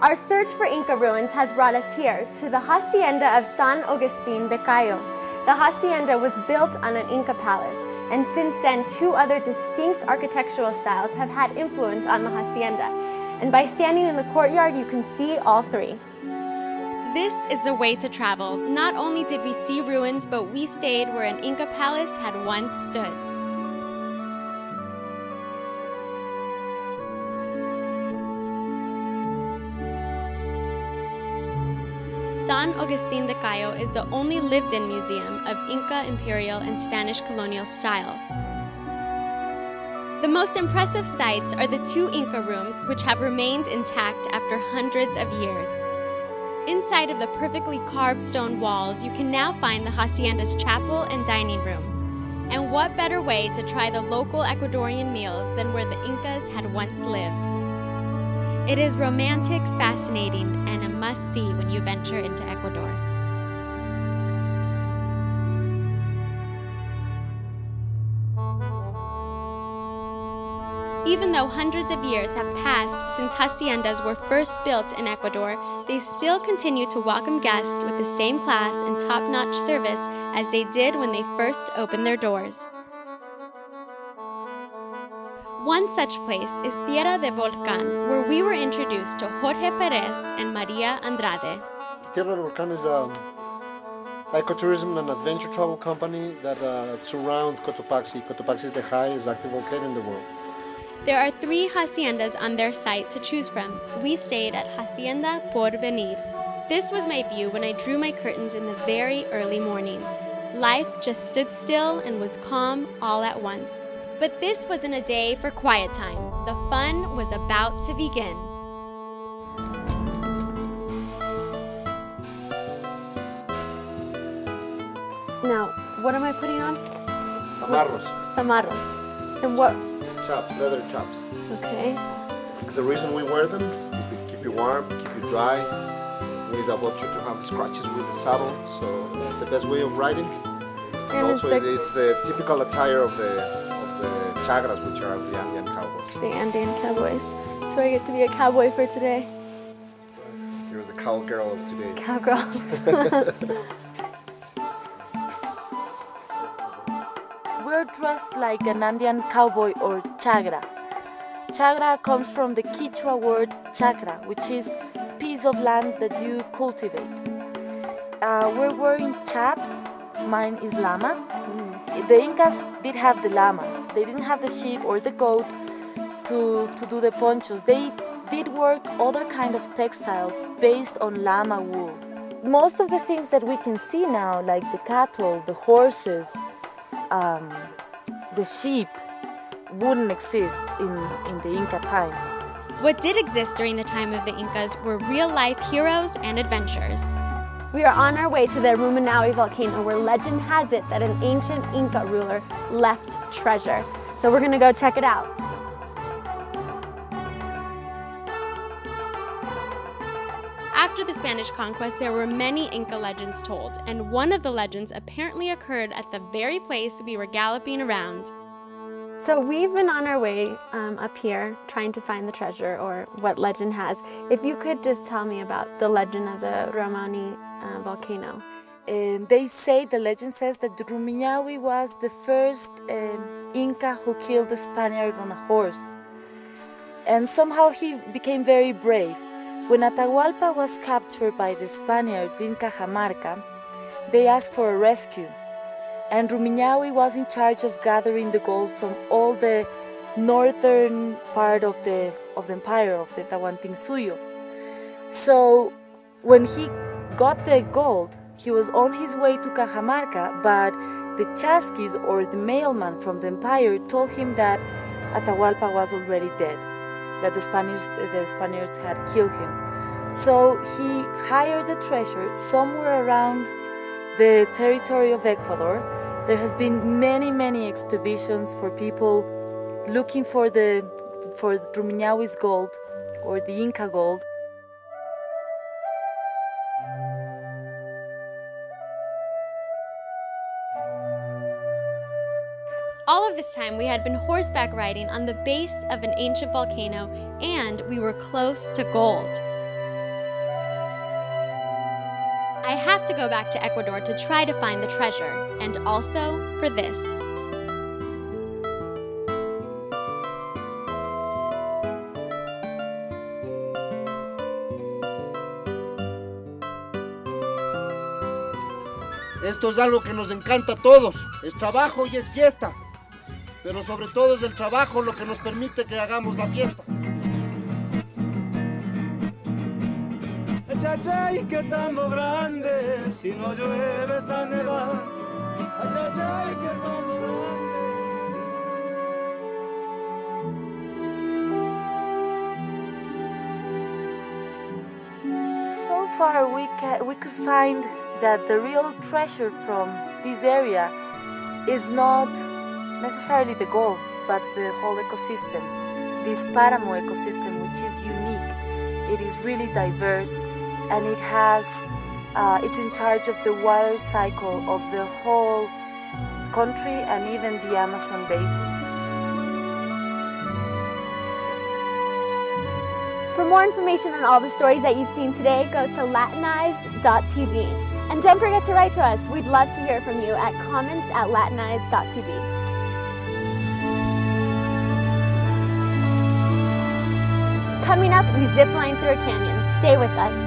Our search for Inca ruins has brought us here, to the Hacienda of San Agustin de Cayo. The hacienda was built on an Inca palace, and since then 2 other distinct architectural styles have had influence on the hacienda. And by standing in the courtyard, you can see all 3. This is the way to travel. Not only did we see ruins, but we stayed where an Inca palace had once stood. San Agustin de Cayo is the only lived-in museum of Inca imperial and Spanish colonial style. The most impressive sights are the 2 Inca rooms, which have remained intact after hundreds of years. Inside of the perfectly carved stone walls, you can now find the hacienda's chapel and dining room. And what better way to try the local Ecuadorian meals than where the Incas had once lived? It is romantic, fascinating, and a must-see when you venture into Ecuador. Even though hundreds of years have passed since haciendas were first built in Ecuador, they still continue to welcome guests with the same class and top-notch service as they did when they first opened their doors. One such place is Tierra de Volcán, where we were introduced to Jorge Perez and Maria Andrade. Tierra de Volcán is an ecotourism and adventure travel company that surrounds Cotopaxi. Cotopaxi is the highest active volcano in the world. There are 3 haciendas on their site to choose from. We stayed at Hacienda Porvenir. This was my view when I drew my curtains in the very early morning. Life just stood still and was calm all at once. But this wasn't a day for quiet time. The fun was about to begin. Now, what am I putting on? Samarros. Samarros. And what? Chops, leather chops. Okay. The reason we wear them is to keep you warm, keep you dry. We don't want you to have scratches with the saddle, so it's the best way of riding. And also, it's the typical attire of the chagras, which are the Andean cowboys. The Andean cowboys. So I get to be a cowboy for today. You're the cowgirl of today. Cowgirl. We're dressed like an Andean cowboy or chagra. Chagra comes from the Quechua word chacra, which is piece of land that you cultivate. We're wearing chaps. Mine is llama. The Incas did have the llamas. They didn't have the sheep or the goat to do the ponchos. They did work other kind of textiles based on llama wool. Most of the things that we can see now, like the cattle, the horses, the sheep, wouldn't exist in the Inca times. What did exist during the time of the Incas were real-life heroes and adventures. We are on our way to the Rumiñahui volcano, where legend has it that an ancient Inca ruler left treasure. So we're gonna go check it out. After the Spanish conquest, there were many Inca legends told, and one of the legends apparently occurred at the very place we were galloping around. So we've been on our way up here trying to find the treasure, or what legend has. If you could just tell me about the legend of the Rumiñahui volcano. The legend says that Rumiñahui was the first Inca who killed a Spaniard on a horse. And somehow he became very brave. When Atahualpa was captured by the Spaniards in Cajamarca, they asked for a rescue. And Rumiñahui was in charge of gathering the gold from all the northern part of the empire of the Tahuantinsuyo. So when he got the gold, he was on his way to Cajamarca, but the chasquis, or the mailman from the empire, told him that Atahualpa was already dead, that the Spaniards had killed him. So he hired the treasure somewhere around the territory of Ecuador. There has been many expeditions for people looking for Rumiñahui's gold, or the Inca gold. All of this time, we had been horseback riding on the base of an ancient volcano, and we were close to gold. to go back to Ecuador to try to find the treasure, and also for this. Esto es algo que nos encanta a todos, es trabajo y es fiesta, pero sobre todo es el trabajo lo que nos permite que hagamos la fiesta. Achachay, que estamos grandes, si no llueve a nevar. Achachay, que estamos grandes. So far we could find that the real treasure from this area is not necessarily the gold, but the whole ecosystem. This Páramo ecosystem, which is unique. It is really diverse, and it has, it's in charge of the water cycle of the whole country and even the Amazon basin. For more information on all the stories that you've seen today, go to latinize.tv. And don't forget to write to us. We'd love to hear from you at comments@latinize.tv. Coming up, we zip line through a canyon. Stay with us.